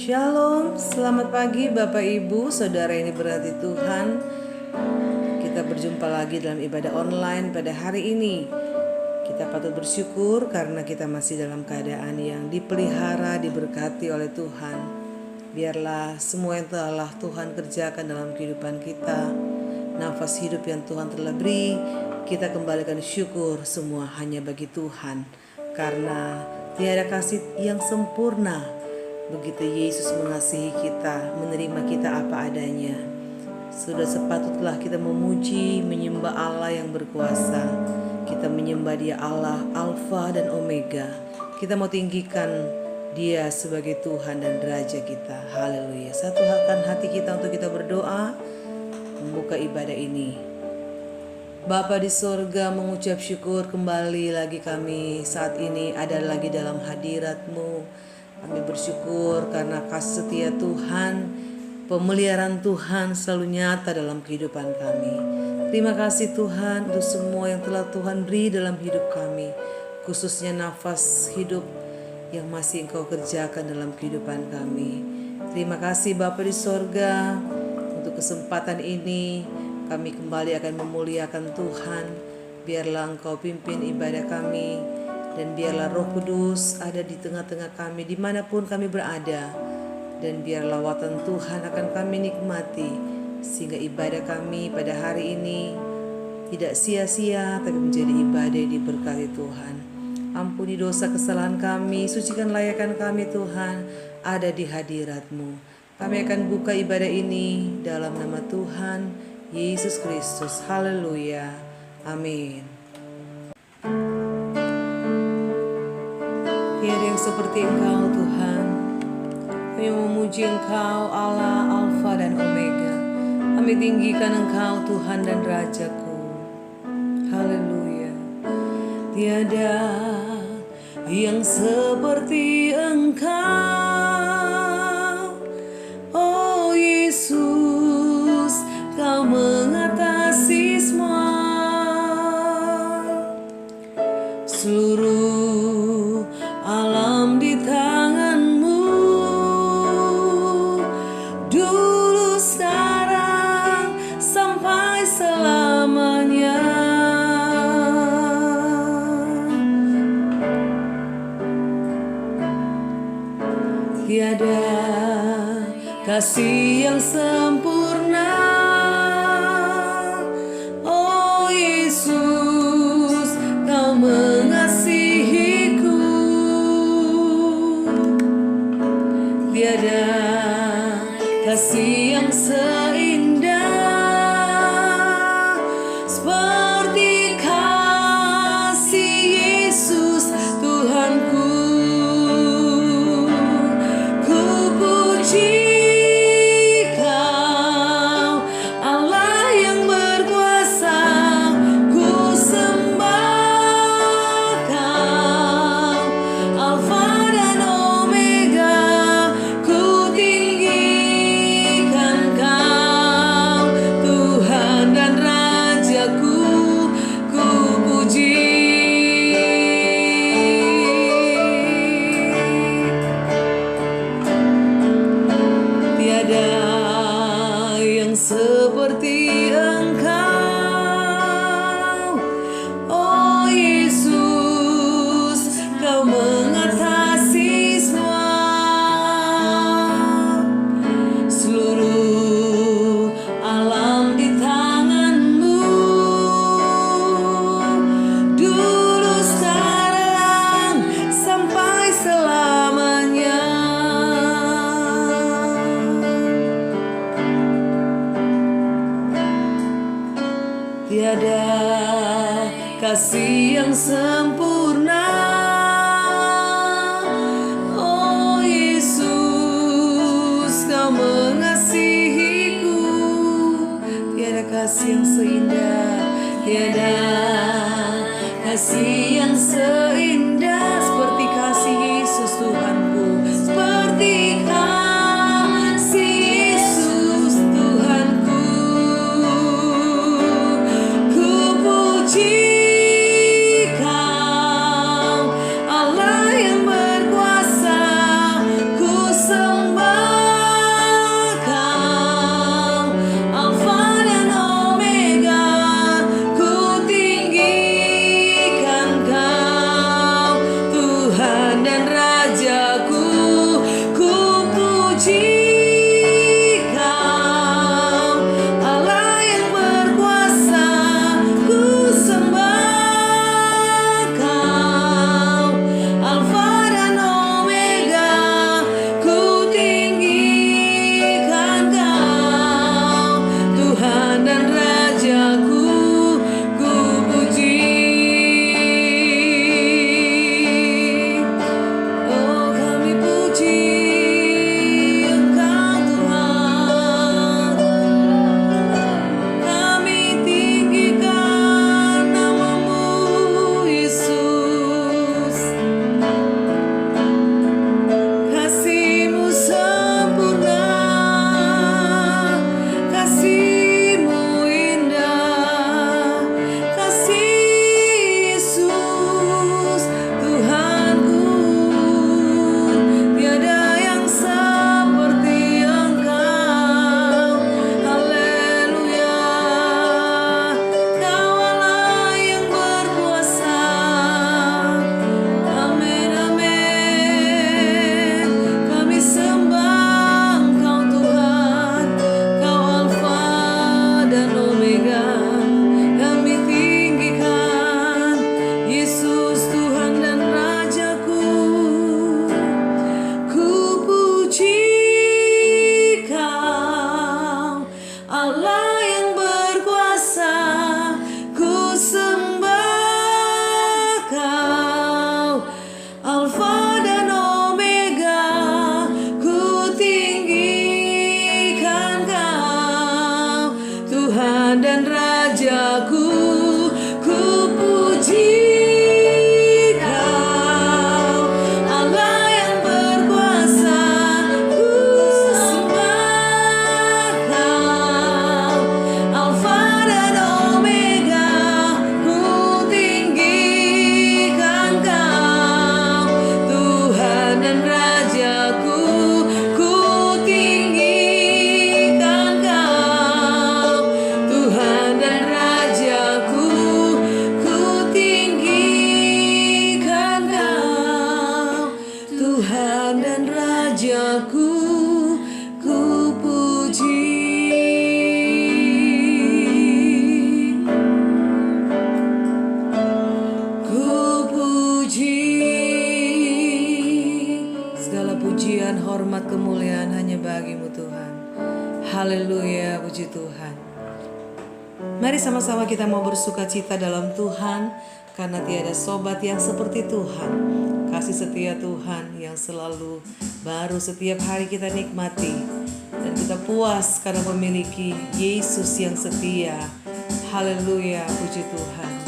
Shalom, selamat pagi Bapak Ibu, Saudara yang diberkati Tuhan. Kita berjumpa lagi dalam ibadah online pada hari ini. Kita patut bersyukur karena kita masih dalam keadaan yang dipelihara, diberkati oleh Tuhan. Biarlah semua yang telah Tuhan kerjakan dalam kehidupan kita, nafas hidup yang Tuhan telah beri, kita kembalikan syukur semua hanya bagi Tuhan. Karena tiada kasih yang sempurna begitu Yesus mengasihi kita, menerima kita apa adanya. Sudah sepatutlah kita memuji, menyembah Allah yang berkuasa. Kita menyembah Dia Allah, Alfa dan Omega. Kita mau tinggikan Dia sebagai Tuhan dan Raja kita. Haleluya. Satukan hati kita untuk kita berdoa, membuka ibadah ini. Bapa di sorga, mengucap syukur kembali lagi kami saat ini ada lagi dalam hadirat-Mu. Kami bersyukur karena kasih setia Tuhan, pemeliharaan Tuhan selalu nyata dalam kehidupan kami. Terima kasih Tuhan untuk semua yang telah Tuhan beri dalam hidup kami, khususnya nafas hidup yang masih Engkau kerjakan dalam kehidupan kami. Terima kasih Bapa di sorga untuk kesempatan ini. Kami kembali akan memuliakan Tuhan. Biarlah Engkau pimpin ibadah kami, dan biarlah Roh Kudus ada di tengah-tengah kami dimanapun kami berada. Dan biarlah lawatan Tuhan akan kami nikmati, sehingga ibadah kami pada hari ini tidak sia-sia, tapi menjadi ibadah yang diberkati Tuhan. Ampuni dosa kesalahan kami, sucikan layakan kami Tuhan, ada di hadirat-Mu. Kami akan buka ibadah ini dalam nama Tuhan Yesus Kristus. Haleluya. Amin. Tiada yang seperti Engkau Tuhan. Kami memuji Engkau Allah, Alfa dan Omega. Kami tinggikan Engkau Tuhan dan Rajaku. Haleluya. Tiada yang seperti Engkau, oh Yesus, Kau mengatasi semua. Seluruh alam di tangan-Mu, dulu, sekarang, sampai selamanya. Tiada kasih yang sempurna, oh Yesus, Kau mengasihiku. Tiada kasih yang seindah seperti kasih Yesus Tuhanku. Ku puji Kau, Allah yang berkuasa. Ku sembah Kau, Alfa dan Omega. Ku tinggikan Kau, Tuhan dan Rajaku. Ku puji. Tiada yang seperti Engkau, oh Yesus, Kau mengatasi semua. Seluruh alam di tangan-Mu, dulu, sekarang, sampai selamanya. Tiada kasih yang sempurna, oh Yesus, Kau mengasihiku. Tiada kasih yang seindah, tiada kasih yang seindah seperti kasih Yesus Tuhanku, seperti kasih Yesus Tuhanku. Ku puji Kau, Allah yang berkuasa. Ku sembah namaku ku puji. Ku puji. Segala pujian, hormat, kemuliaan hanya bagimu Tuhan. Haleluya, puji Tuhan. Mari sama-sama kita mau bersuka cita dalam Tuhan, karena tiada sobat yang seperti Tuhan. Kasih setia Tuhan yang selalu baru setiap hari kita nikmati. Dan kita puas karena memiliki Yesus yang setia. Haleluya, puji Tuhan.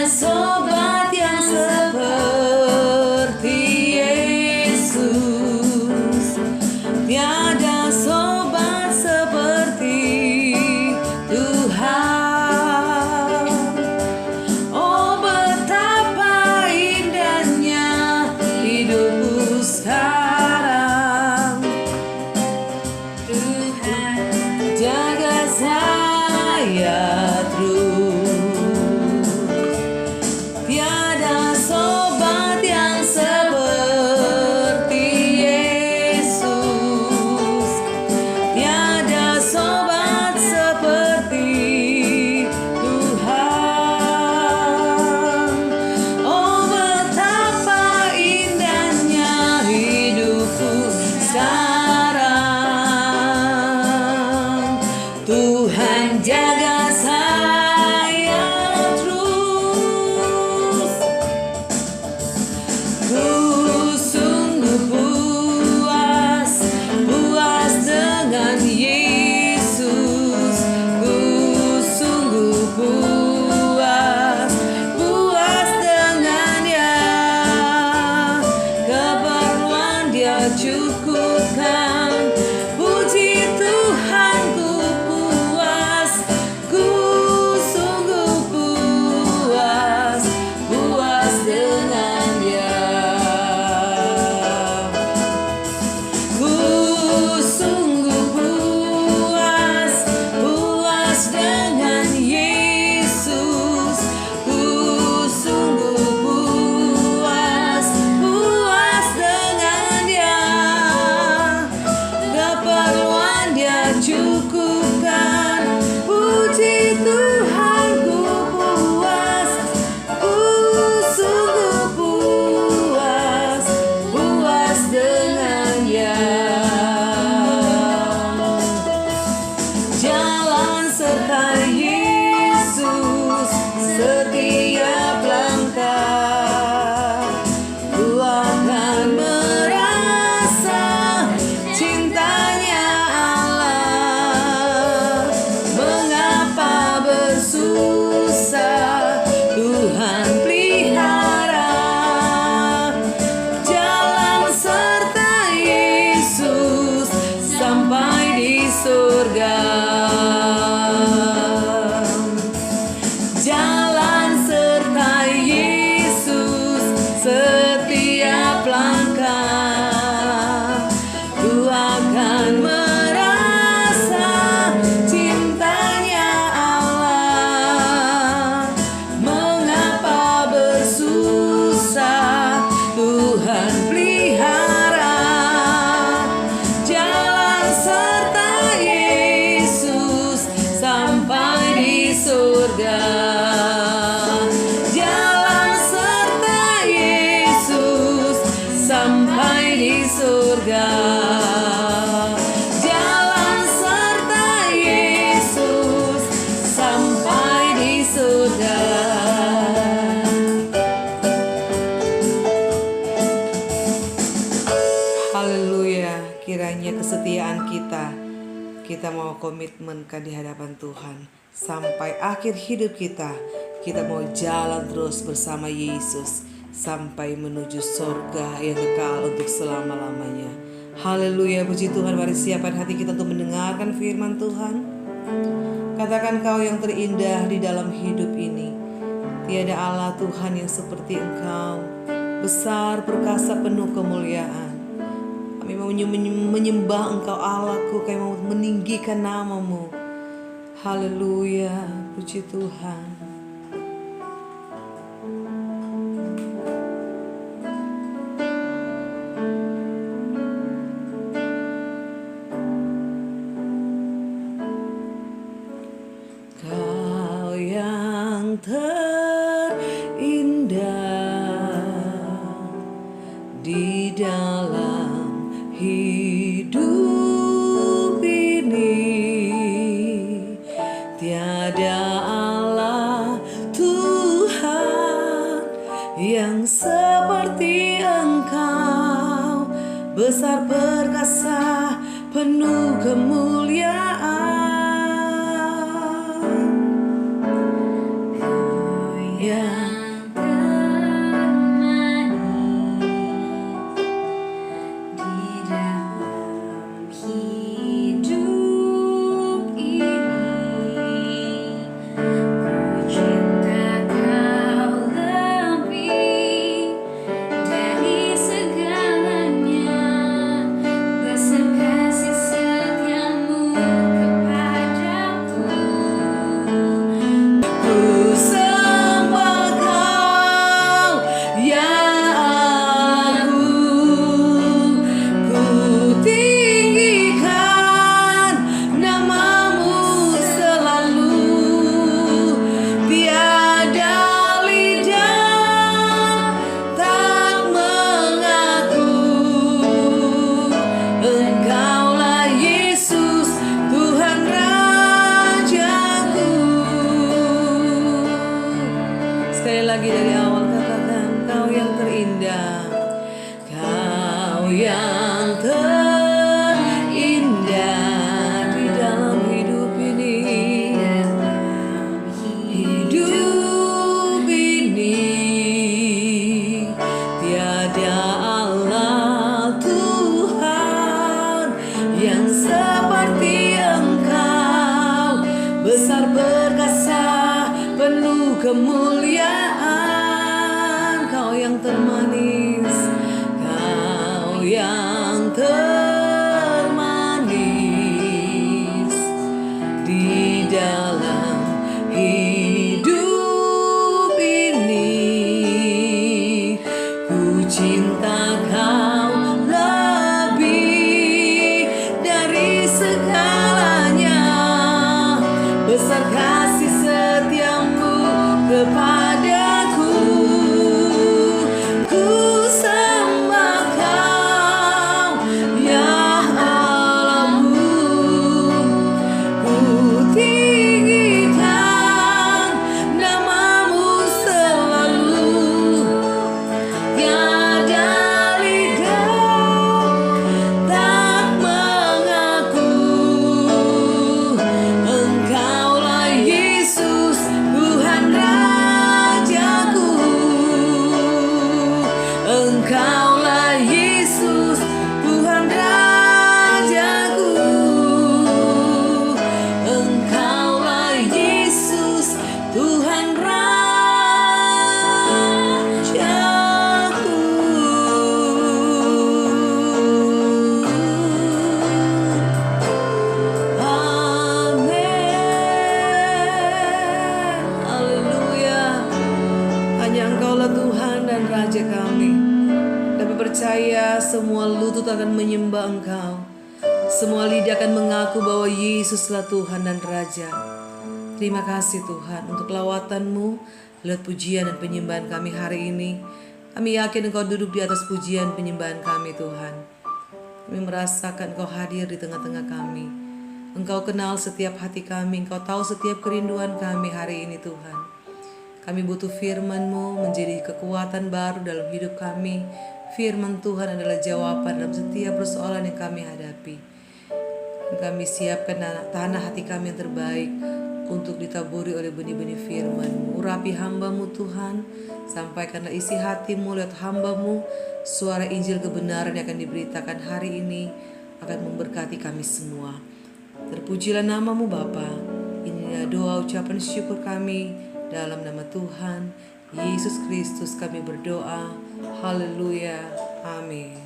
Sobat yang seperti Yesus, tiada sobat seperti Tuhan. Oh, betapa indahnya hidupku sekarang. Tuhan jaga saya terus. Tuhan jaga saya terus. Ku sungguh puas, puas dengan Yesus. Ku sungguh puas, puas dengan Dia. Keperluan Dia cukupkan. Puji Tuhan, ku puas, ku sungguh puas, puas dengan Dia. Ku sungguh puas, puas dengan Yesus. Ku sungguh puas, puas dengan Dia. Keperluan Dia cukupkan. Puji Tuhan, ku puas, ku sungguh puas, puas dengan Dia. Jalan serta Yesus setiap langkah, ku akan merasa cintanya Allah. Mengapa bersusah, Tuhan pelihara. Jalan serta Yesus sampai di surga. Jalan serta Yesus setiap langkah, ku akan merasa cintanya Allah. Mengapa bersusah, Tuhan pelihara. Jalan serta Yesus sampai di surga. Jalan serta Yesus sampai di surga. Jalan serta Yesus sampai di surga. Haleluya, kiranya kesetiaan kita mau komitmenkan di hadapan Tuhan. Sampai akhir hidup kita mau jalan terus bersama Yesus sampai menuju surga yang kekal untuk selama-lamanya. Haleluya, puji Tuhan. Mari siapkan hati kita untuk mendengarkan firman Tuhan. Katakan, kau yang terindah di dalam hidup ini, tiada Allah Tuhan yang seperti Engkau, besar, perkasa, penuh kemuliaan. Kami mau menyembah Engkau Allahku, kami mau meninggikan nama-Mu. Haleluya, puji Tuhan. Kau yang terindah di dalam hidup ini, tiada Allah Tuhan yang seperti Engkau, besar perkasa penuh kemuliaan. Yang termanis di dalam hidup ini, ku cinta Kau lebih dari segalanya, besar kasih setiamu kepadaku. Ku sembah Kau, ya Agung. Ku tinggikan nama-Mu selalu. Tiada lidah tak mengaku, Engkaulah Yesus, Tuhan Rajaku. Sekali lagi dari awal katakan, Kau yang terindah, Kau yang terindah di dalam hidup ini. Hidup ini tiada Allah Tuhan yang seperti Engkau, besar perkasa penuh kemuliaan. Kau yang termanis, Kau yang termanis di dalam hidup ini. Ku cinta Kau lebih dari segalanya, besar kasih setiamu kepadaku. Ku sembah Kau, ya Allahku. Ku tinggikan nama-Mu selalu. Tiada lidah tak mengaku, Engkaulah Yesus, Tuhan Rajaku. Engkaulah Yesus, Tuhan Rajaku. Engkaulah Yesus, Tuhan Rajaku. Amin. Haleluya. Hanya Engkaulah Tuhan dan Raja kami. Kami percaya semua lutut akan menyembah Engkau. Semua lidah akan mengaku bahwa Yesuslah Tuhan dan Raja. Terima kasih Tuhan untuk lawatan-Mu lewat pujian dan penyembahan kami hari ini. Kami yakin Engkau duduk di atas pujian penyembahan kami Tuhan. Kami merasakan Engkau hadir di tengah-tengah kami. Engkau kenal setiap hati kami, Engkau tahu setiap kerinduan kami hari ini Tuhan. Kami butuh firman-Mu menjadi kekuatan baru dalam hidup kami. Firman Tuhan adalah jawaban dalam setiap persoalan yang kami hadapi. Kami siapkan tanah hati kami yang terbaik untuk ditaburi oleh benih-benih firman-Mu. Urapi hamba-Mu Tuhan, sampaikanlah isi hati-Mu lewat hamba-Mu. Suara Injil kebenaran yang akan diberitakan hari ini akan memberkati kami semua. Terpujilah nama-Mu Bapa. Inilah doa ucapan syukur kami dalam nama Tuhan Yesus Kristus kami berdoa. Haleluya. Amin.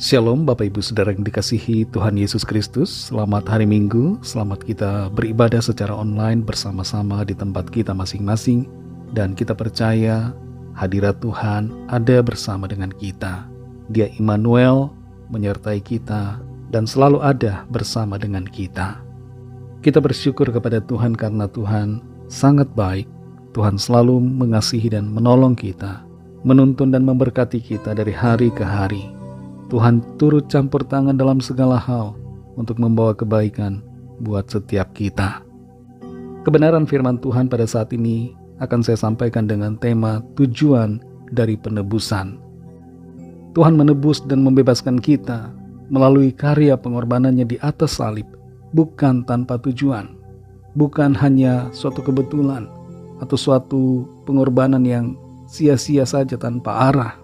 Shalom Bapak Ibu Saudara yang dikasihi Tuhan Yesus Kristus. Selamat hari Minggu, selamat kita beribadah secara online bersama-sama di tempat kita masing-masing. Dan kita percaya hadirat Tuhan ada bersama dengan kita. Dia Immanuel menyertai kita dan selalu ada bersama dengan kita. Kita bersyukur kepada Tuhan karena Tuhan sangat baik. Tuhan selalu mengasihi dan menolong kita, menuntun dan memberkati kita dari hari ke hari. Tuhan turut campur tangan dalam segala hal untuk membawa kebaikan buat setiap kita. Kebenaran firman Tuhan pada saat ini akan saya sampaikan dengan tema tujuan dari penebusan. Tuhan menebus dan membebaskan kita melalui karya pengorbanannya di atas salib, bukan tanpa tujuan, bukan hanya suatu kebetulan atau suatu pengorbanan yang sia-sia saja tanpa arah.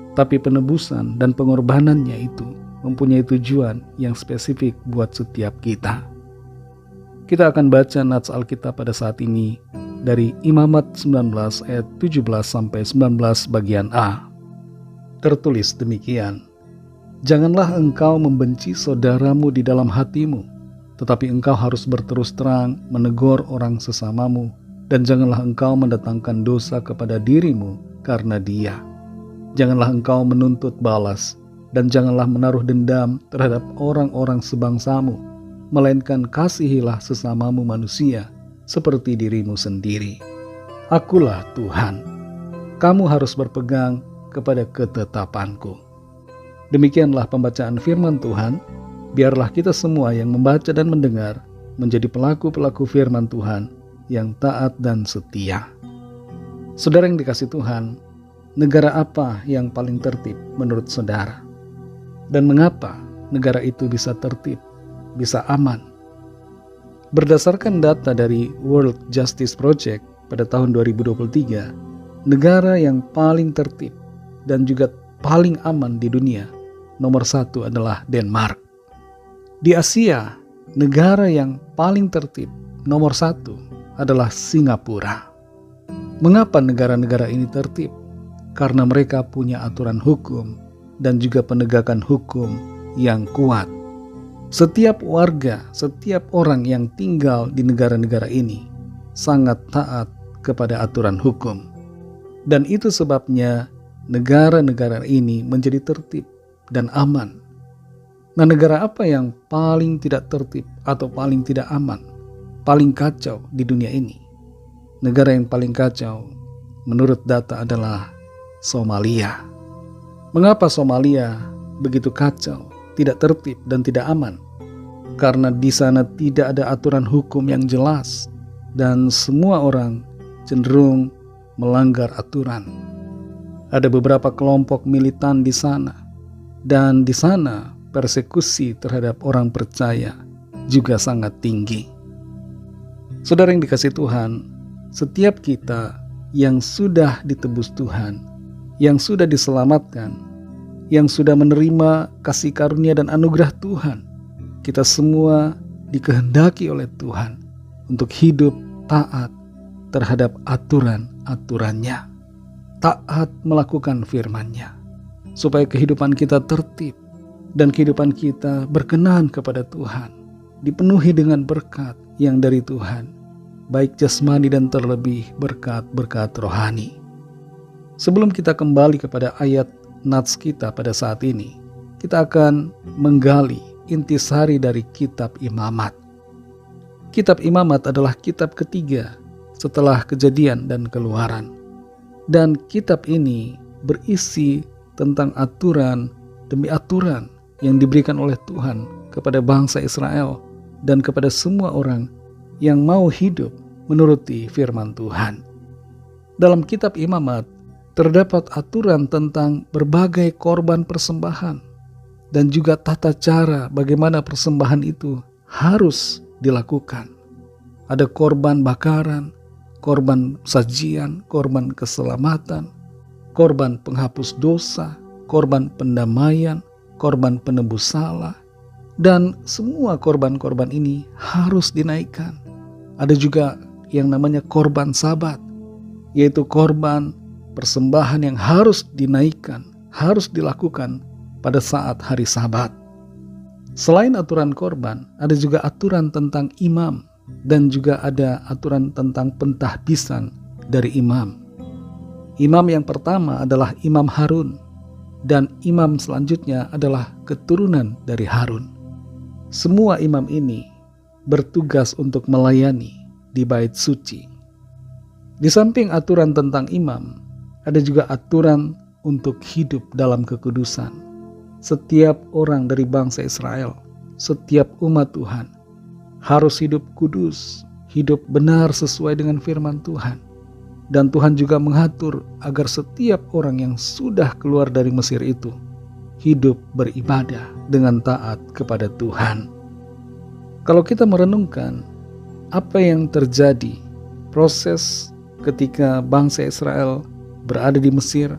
Tapi penebusan dan pengorbanannya itu mempunyai tujuan yang spesifik buat setiap kita. Kita akan baca nats Alkitab pada saat ini dari Imamat 19 ayat 17-19 bagian A. Tertulis demikian, "Janganlah engkau membenci saudaramu di dalam hatimu, tetapi engkau harus berterus terang menegur orang sesamamu, dan janganlah engkau mendatangkan dosa kepada dirimu karena dia. Janganlah engkau menuntut balas, dan janganlah menaruh dendam terhadap orang-orang sebangsamu, melainkan kasihilah sesamamu manusia seperti dirimu sendiri. Akulah Tuhan. Kamu harus berpegang kepada ketetapanku." Demikianlah pembacaan firman Tuhan. Biarlah kita semua yang membaca dan mendengar menjadi pelaku-pelaku firman Tuhan yang taat dan setia. Saudara yang dikasihi Tuhan, negara apa yang paling tertib menurut saudara? Dan mengapa negara itu bisa tertib, bisa aman? Berdasarkan data dari World Justice Project pada tahun 2023, negara yang paling tertib dan juga paling aman di dunia, nomor 1 adalah Denmark. Di Asia, negara yang paling tertib nomor 1 adalah Singapura. Mengapa negara-negara ini tertib? Karena mereka punya aturan hukum dan juga penegakan hukum yang kuat. Setiap warga, setiap orang yang tinggal di negara-negara ini sangat taat kepada aturan hukum. Dan itu sebabnya negara-negara ini menjadi tertib dan aman. Nah, negara apa yang paling tidak tertib atau paling tidak aman, paling kacau di dunia ini? Negara yang paling kacau menurut data adalah Somalia. Mengapa Somalia begitu kacau, tidak tertib dan tidak aman? Karena di sana tidak ada aturan hukum yang jelas dan semua orang cenderung melanggar aturan. Ada beberapa kelompok militan di sana, dan di sana persekusi terhadap orang percaya juga sangat tinggi. Saudara yang dikasihi Tuhan, setiap kita yang sudah ditebus Tuhan, yang sudah diselamatkan, yang sudah menerima kasih karunia dan anugerah Tuhan, kita semua dikehendaki oleh Tuhan untuk hidup taat terhadap aturan-aturannya, taat melakukan firman-Nya, supaya kehidupan kita tertib dan kehidupan kita berkenan kepada Tuhan, dipenuhi dengan berkat yang dari Tuhan, baik jasmani dan terlebih berkat-berkat rohani. Sebelum kita kembali kepada ayat nats kita pada saat ini, kita akan menggali intisari dari kitab Imamat. Kitab Imamat adalah kitab ketiga setelah Kejadian dan Keluaran. Dan kitab ini berisi tentang aturan demi aturan yang diberikan oleh Tuhan kepada bangsa Israel dan kepada semua orang yang mau hidup menuruti firman Tuhan. Dalam kitab Imamat terdapat aturan tentang berbagai korban persembahan dan juga tata cara bagaimana persembahan itu harus dilakukan. Ada korban bakaran, korban sajian, korban keselamatan, korban penghapus dosa, korban pendamaian, korban penebus salah, dan semua korban-korban ini harus dinaikkan. Ada juga yang namanya korban sabat, yaitu korban persembahan yang harus dinaikkan, harus dilakukan pada saat hari Sabat. Selain aturan korban, ada juga aturan tentang imam dan juga ada aturan tentang pentahbisan dari imam. Imam yang pertama adalah Imam Harun dan imam selanjutnya adalah keturunan dari Harun. Semua imam ini bertugas untuk melayani di bait suci. Di samping aturan tentang imam, ada juga aturan untuk hidup dalam kekudusan. Setiap orang dari bangsa Israel, setiap umat Tuhan harus hidup kudus, hidup benar sesuai dengan firman Tuhan. Dan Tuhan juga mengatur agar setiap orang yang sudah keluar dari Mesir itu hidup beribadah dengan taat kepada Tuhan. Kalau kita merenungkan apa yang terjadi, proses ketika bangsa Israel berada di Mesir,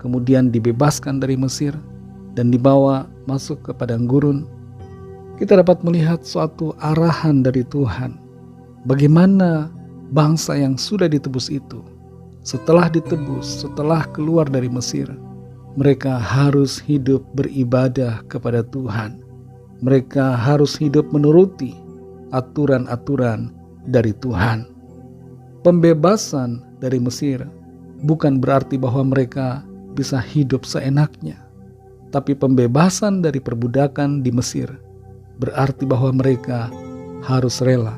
kemudian dibebaskan dari Mesir dan dibawa masuk ke padang gurun, kita dapat melihat suatu arahan dari Tuhan. Bagaimana bangsa yang sudah ditebus itu, setelah ditebus, setelah keluar dari Mesir, mereka harus hidup beribadah kepada Tuhan. Mereka harus hidup menuruti aturan-aturan dari Tuhan. Pembebasan dari Mesir bukan berarti bahwa mereka bisa hidup seenaknya. Tapi pembebasan dari perbudakan di Mesir berarti bahwa mereka harus rela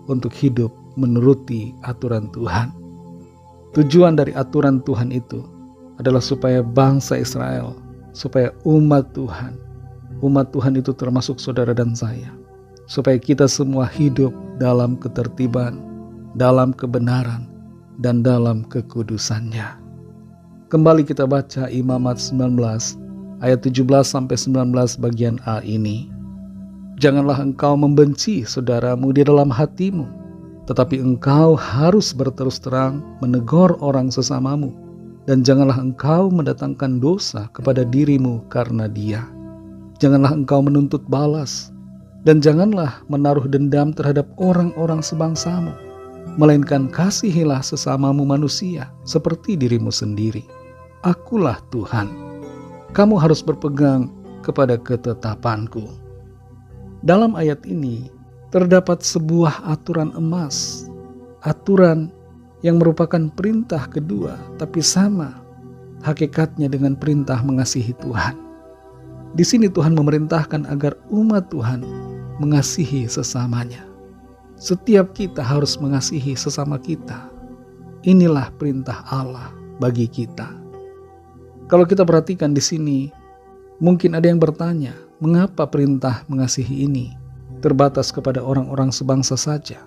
untuk hidup menuruti aturan Tuhan. Tujuan dari aturan Tuhan itu adalah supaya bangsa Israel, supaya umat Tuhan itu termasuk saudara dan saya, supaya kita semua hidup dalam ketertiban, dalam kebenaran, dan dalam kekudusannya. Kembali kita baca Imamat 19 ayat 17-19 bagian A ini. Janganlah engkau membenci saudaramu di dalam hatimu, tetapi engkau harus berterus terang menegur orang sesamamu, dan janganlah engkau mendatangkan dosa kepada dirimu karena dia. Janganlah engkau menuntut balas, dan janganlah menaruh dendam terhadap orang-orang sebangsamu, melainkan kasihilah sesamamu manusia seperti dirimu sendiri. Akulah Tuhan. Kamu harus berpegang kepada ketetapanku. Dalam ayat ini terdapat sebuah aturan emas, aturan yang merupakan perintah kedua, tapi sama hakikatnya dengan perintah mengasihi Tuhan. Di sini Tuhan memerintahkan agar umat Tuhan mengasihi sesamanya. Setiap kita harus mengasihi sesama kita. Inilah perintah Allah bagi kita. Kalau kita perhatikan di sini, mungkin ada yang bertanya, mengapa perintah mengasihi ini terbatas kepada orang-orang sebangsa saja?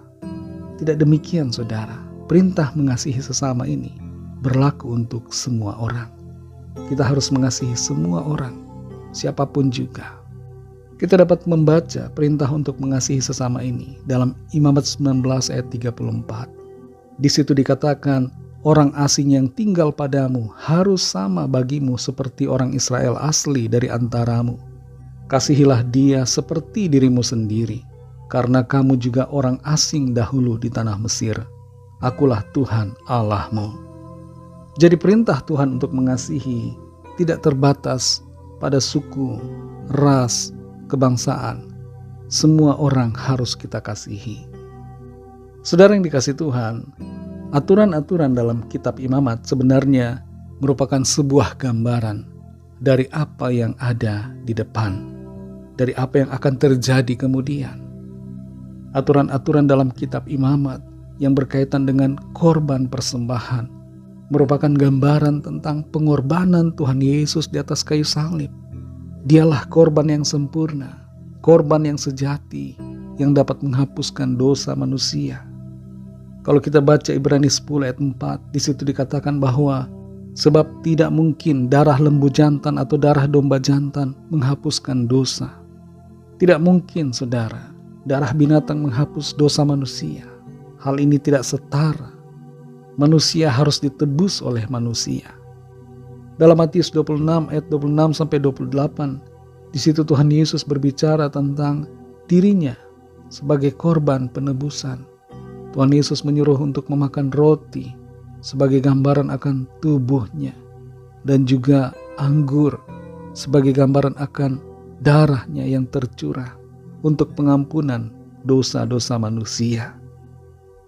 Tidak demikian, saudara. Perintah mengasihi sesama ini berlaku untuk semua orang. Kita harus mengasihi semua orang, siapapun juga. Kita dapat membaca perintah untuk mengasihi sesama ini dalam Imamat 19 ayat 34. Di situ dikatakan, orang asing yang tinggal padamu harus sama bagimu seperti orang Israel asli dari antaramu. Kasihilah dia seperti dirimu sendiri, karena kamu juga orang asing dahulu di tanah Mesir. Akulah Tuhan Allahmu. Jadi perintah Tuhan untuk mengasihi tidak terbatas pada suku, ras, kebangsaan. Semua orang harus kita kasihi. Saudara yang dikasihi Tuhan, aturan-aturan dalam kitab Imamat sebenarnya merupakan sebuah gambaran dari apa yang ada di depan, dari apa yang akan terjadi kemudian. Aturan-aturan dalam kitab Imamat yang berkaitan dengan korban persembahan merupakan gambaran tentang pengorbanan Tuhan Yesus di atas kayu salib. Dialah korban yang sempurna, korban yang sejati, yang dapat menghapuskan dosa manusia. Kalau kita baca Ibrani 10 ayat 4, di situ dikatakan bahwa sebab tidak mungkin darah lembu jantan atau darah domba jantan menghapuskan dosa. Tidak mungkin, saudara, darah binatang menghapus dosa manusia. Hal ini tidak setara. Manusia harus ditebus oleh manusia. Dalam Matius 26 ayat 26-28, di situ Tuhan Yesus berbicara tentang dirinya sebagai korban penebusan. Tuhan Yesus menyuruh untuk memakan roti sebagai gambaran akan tubuhnya, dan juga anggur sebagai gambaran akan darahnya yang tercurah untuk pengampunan dosa-dosa manusia.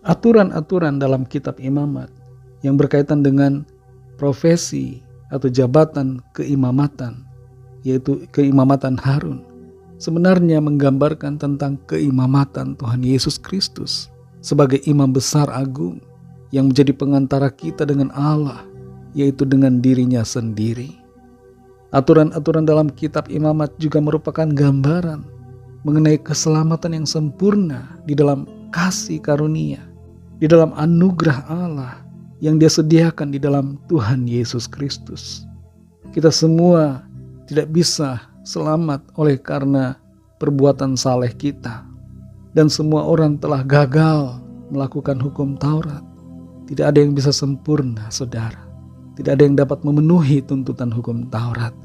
Aturan-aturan dalam kitab imamat yang berkaitan dengan profesi atau jabatan keimamatan, yaitu keimamatan Harun, sebenarnya menggambarkan tentang keimamatan Tuhan Yesus Kristus sebagai imam besar agung yang menjadi pengantara kita dengan Allah, yaitu dengan dirinya sendiri. Aturan-aturan dalam kitab imamat juga merupakan gambaran mengenai keselamatan yang sempurna di dalam kasih karunia, di dalam anugerah Allah yang Dia sediakan di dalam Tuhan Yesus Kristus. Kita semua tidak bisa selamat oleh karena perbuatan saleh kita, dan semua orang telah gagal melakukan hukum Taurat. Tidak ada yang bisa sempurna, saudara. Tidak ada yang dapat memenuhi tuntutan hukum Taurat.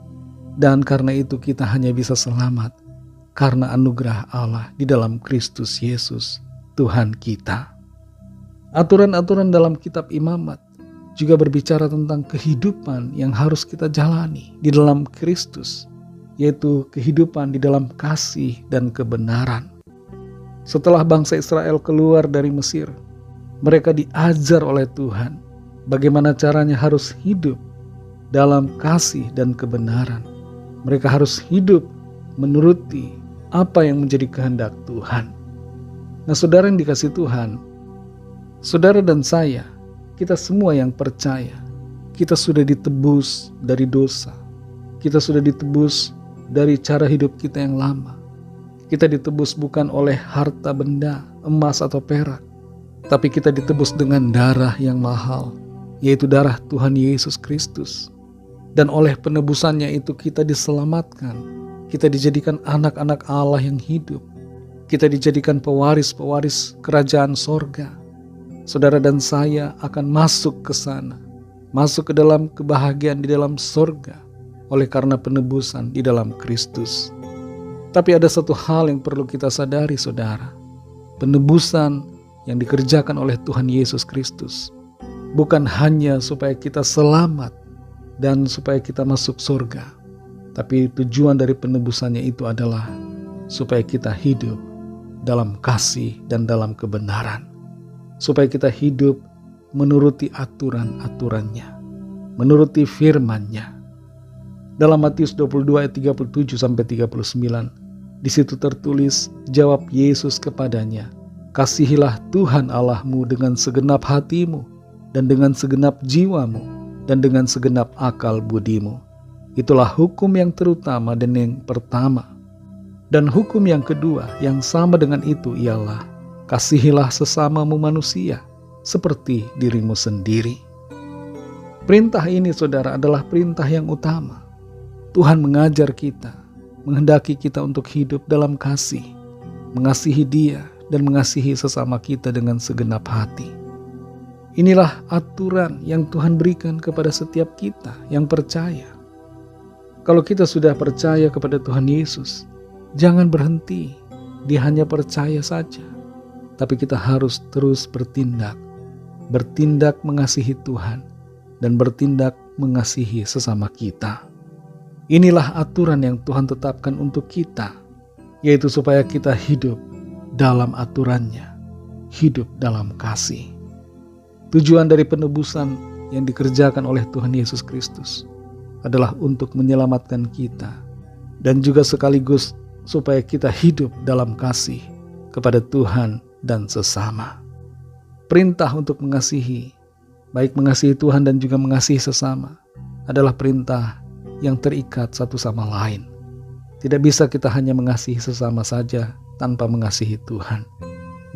Dan karena itu kita hanya bisa selamat karena anugerah Allah di dalam Kristus Yesus, Tuhan kita. Aturan-aturan dalam kitab imamat juga berbicara tentang kehidupan yang harus kita jalani di dalam Kristus, yaitu kehidupan di dalam kasih dan kebenaran. Setelah bangsa Israel keluar dari Mesir, mereka diajar oleh Tuhan bagaimana caranya harus hidup dalam kasih dan kebenaran. Mereka harus hidup menuruti apa yang menjadi kehendak Tuhan. Nah, saudara yang dikasihi Tuhan, saudara dan saya, kita semua yang percaya, kita sudah ditebus dari dosa. Kita sudah ditebus dari cara hidup kita yang lama. Kita ditebus bukan oleh harta benda, emas atau perak, tapi kita ditebus dengan darah yang mahal, yaitu darah Tuhan Yesus Kristus. Dan oleh penebusannya itu kita diselamatkan. Kita dijadikan anak-anak Allah yang hidup. Kita dijadikan pewaris-pewaris kerajaan sorga. Saudara dan saya akan masuk ke sana, masuk ke dalam kebahagiaan di dalam sorga oleh karena penebusan di dalam Kristus. Tapi ada satu hal yang perlu kita sadari, saudara. Penebusan yang dikerjakan oleh Tuhan Yesus Kristus bukan hanya supaya kita selamat dan supaya kita masuk surga, tapi tujuan dari penebusannya itu adalah supaya kita hidup dalam kasih dan dalam kebenaran, supaya kita hidup menuruti aturan-aturannya, menuruti firman-Nya. Dalam Matius 22 ayat 37-39, di situ tertulis, jawab Yesus kepadanya, kasihilah Tuhan Allahmu dengan segenap hatimu, dan dengan segenap jiwamu, dan dengan segenap akal budimu. Itulah hukum yang terutama dan yang pertama. Dan hukum yang kedua yang sama dengan itu ialah, kasihilah sesamamu manusia seperti dirimu sendiri. Perintah ini, saudara, adalah perintah yang utama. Tuhan mengajar kita, menghendaki kita untuk hidup dalam kasih, mengasihi Dia dan mengasihi sesama kita dengan segenap hati. Inilah aturan yang Tuhan berikan kepada setiap kita yang percaya. Kalau kita sudah percaya kepada Tuhan Yesus, jangan berhenti di hanya percaya saja, tapi kita harus terus bertindak mengasihi Tuhan dan bertindak mengasihi sesama kita. Inilah aturan yang Tuhan tetapkan untuk kita, yaitu supaya kita hidup dalam aturannya, hidup dalam kasih. Tujuan dari penebusan yang dikerjakan oleh Tuhan Yesus Kristus adalah untuk menyelamatkan kita dan juga sekaligus supaya kita hidup dalam kasih kepada Tuhan dan sesama. Perintah untuk mengasihi, baik mengasihi Tuhan dan juga mengasihi sesama, adalah perintah yang terikat satu sama lain. Tidak bisa kita hanya mengasihi sesama saja tanpa mengasihi Tuhan,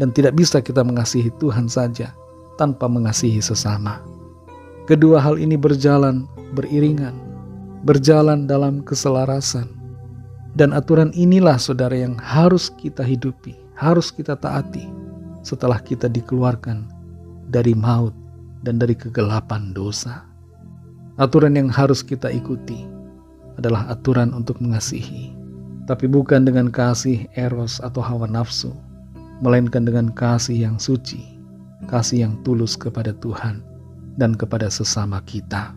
dan tidak bisa kita mengasihi Tuhan saja tanpa mengasihi sesama. Kedua hal ini berjalan beriringan, berjalan dalam keselarasan. Dan aturan inilah, saudara, yang harus kita hidupi, harus kita taati setelah kita dikeluarkan dari maut dan dari kegelapan dosa. Aturan yang harus kita ikuti adalah aturan untuk mengasihi, tapi bukan dengan kasih eros atau hawa nafsu, melainkan dengan kasih yang suci, kasih yang tulus kepada Tuhan dan kepada sesama kita.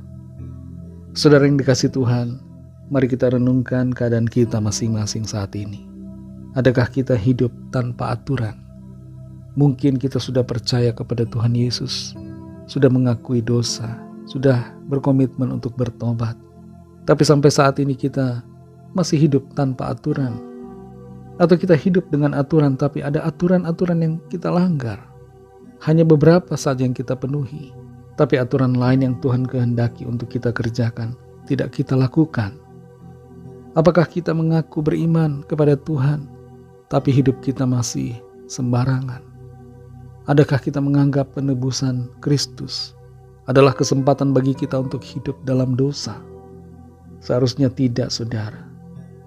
Saudara yang dikasihi Tuhan, Mari kita renungkan keadaan kita masing-masing saat ini. Adakah kita hidup tanpa aturan? Mungkin kita sudah percaya kepada Tuhan Yesus, sudah mengakui dosa, sudah berkomitmen untuk bertobat. Tapi sampai saat ini kita masih hidup tanpa aturan. Atau kita hidup dengan aturan tapi ada aturan-aturan yang kita langgar. Hanya beberapa saja yang kita penuhi. Tapi aturan lain yang Tuhan kehendaki untuk kita kerjakan tidak kita lakukan. Apakah kita mengaku beriman kepada Tuhan, tapi hidup kita masih sembarangan? Adakah kita menganggap penebusan Kristus adalah kesempatan bagi kita untuk hidup dalam dosa? Seharusnya tidak, saudara.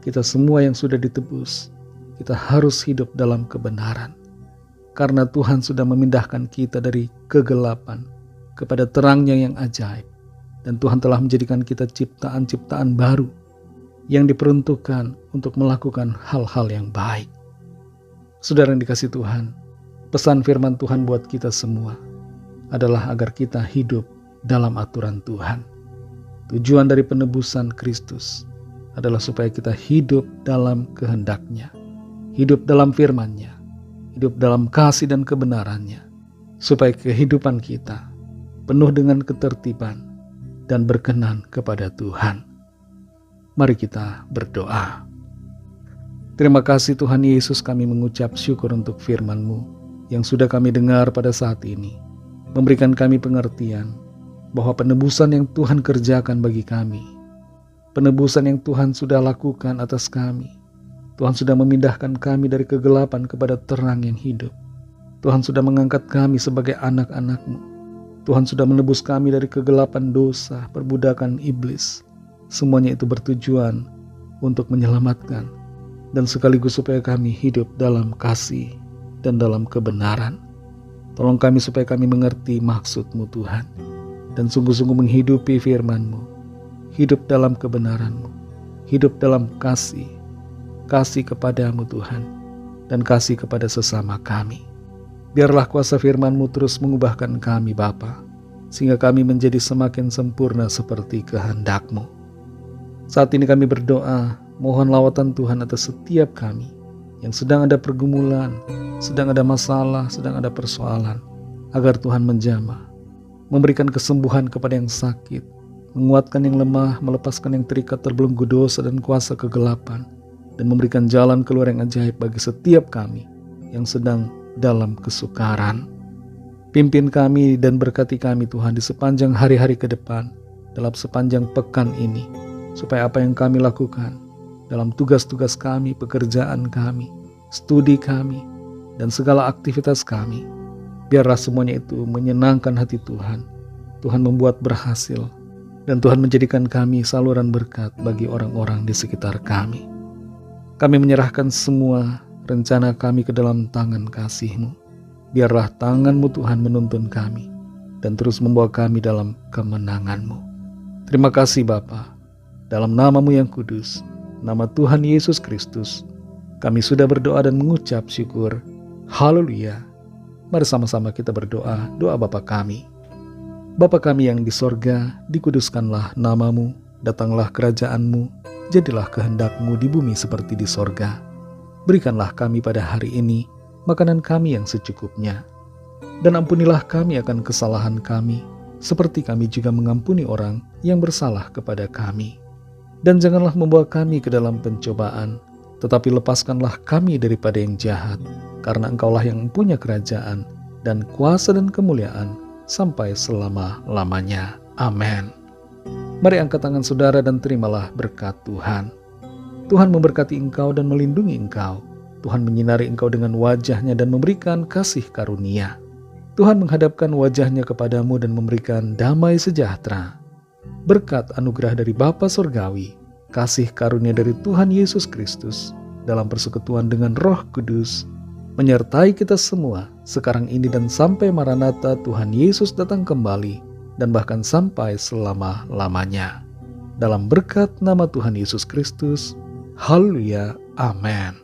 Kita semua yang sudah ditebus, kita harus hidup dalam kebenaran. Karena Tuhan sudah memindahkan kita dari kegelapan kepada terangnya yang ajaib. Dan Tuhan telah menjadikan kita ciptaan-ciptaan baru yang diperuntukkan untuk melakukan hal-hal yang baik. Saudara yang dikasihi Tuhan, pesan firman Tuhan buat kita semua adalah agar kita hidup dalam aturan Tuhan. Tujuan dari penebusan Kristus adalah supaya kita hidup dalam kehendak-Nya, hidup dalam firman-Nya, hidup dalam kasih dan kebenaran-Nya, supaya kehidupan kita penuh dengan ketertiban dan berkenan kepada Tuhan. Mari kita berdoa. Terima kasih Tuhan Yesus, kami mengucap syukur untuk firman-Mu yang sudah kami dengar pada saat ini. Memberikan kami pengertian bahwa penebusan yang Tuhan kerjakan bagi kami, penebusan yang Tuhan sudah lakukan atas kami, Tuhan sudah memindahkan kami dari kegelapan kepada terang yang hidup. Tuhan sudah mengangkat kami sebagai anak-anak-Mu. Tuhan sudah menebus kami dari kegelapan dosa, perbudakan iblis. Semuanya itu bertujuan untuk menyelamatkan dan sekaligus supaya kami hidup dalam kasih dan dalam kebenaran. Tolong kami supaya kami mengerti maksud-Mu Tuhan dan sungguh-sungguh menghidupi firman-Mu, hidup dalam kebenaran-Mu, hidup dalam kasih kepada-Mu Tuhan dan kasih kepada sesama kami. Biarlah kuasa firman-Mu terus mengubahkan kami Bapa, sehingga kami menjadi semakin sempurna seperti kehendak-Mu. Saat ini kami berdoa, mohon lawatan Tuhan atas setiap kami yang sedang ada pergumulan, sedang ada masalah, sedang ada persoalan, agar Tuhan menjamah, memberikan kesembuhan kepada yang sakit, menguatkan yang lemah, melepaskan yang terikat terbelenggu dosa dan kuasa kegelapan, dan memberikan jalan keluar yang ajaib bagi setiap kami yang sedang dalam kesukaran. Pimpin kami dan berkati kami Tuhan di sepanjang hari-hari ke depan, dalam sepanjang pekan ini, supaya apa yang kami lakukan dalam tugas-tugas kami, pekerjaan kami, studi kami, dan segala aktivitas kami, biarlah semuanya itu menyenangkan hati Tuhan. Tuhan membuat berhasil, dan Tuhan menjadikan kami saluran berkat bagi orang-orang di sekitar kami. Kami menyerahkan semua rencana kami ke dalam tangan kasih-Mu. Biarlah tangan-Mu Tuhan menuntun kami dan terus membawa kami dalam kemenangan-Mu. Terima kasih Bapa. Dalam nama-Mu yang kudus, nama Tuhan Yesus Kristus, kami sudah berdoa dan mengucap syukur. Haleluya. Mari sama-sama kita berdoa, doa Bapa kami. Bapa kami yang di sorga, dikuduskanlah nama-Mu, datanglah kerajaan-Mu, jadilah kehendak-Mu di bumi seperti di sorga. Berikanlah kami pada hari ini makanan kami yang secukupnya. Dan ampunilah kami akan kesalahan kami, seperti kami juga mengampuni orang yang bersalah kepada kami. Dan janganlah membawa kami ke dalam pencobaan, tetapi lepaskanlah kami daripada yang jahat, karena Engkaulah yang punya kerajaan dan kuasa dan kemuliaan sampai selama-lamanya. Amin. Mari angkat tangan saudara dan terimalah berkat Tuhan. Tuhan memberkati engkau dan melindungi engkau. Tuhan menyinari engkau dengan wajah-Nya dan memberikan kasih karunia. Tuhan menghadapkan wajah-Nya kepadamu dan memberikan damai sejahtera. Berkat anugerah dari Bapa Surgawi, kasih karunia dari Tuhan Yesus Kristus, dalam persekutuan dengan Roh Kudus, menyertai kita semua sekarang ini dan sampai Maranatha Tuhan Yesus datang kembali, dan bahkan sampai selama-lamanya. Dalam berkat nama Tuhan Yesus Kristus, haleluya, amin.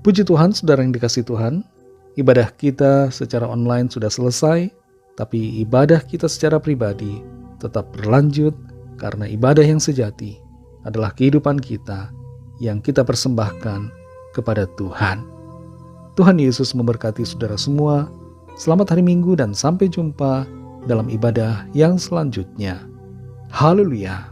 Puji Tuhan, saudara yang dikasihi Tuhan, ibadah kita secara online sudah selesai, tapi ibadah kita secara pribadi tetap berlanjut karena ibadah yang sejati adalah kehidupan kita yang kita persembahkan kepada Tuhan. Tuhan Yesus memberkati saudara semua. Selamat hari Minggu dan sampai jumpa dalam ibadah yang selanjutnya. Haleluya!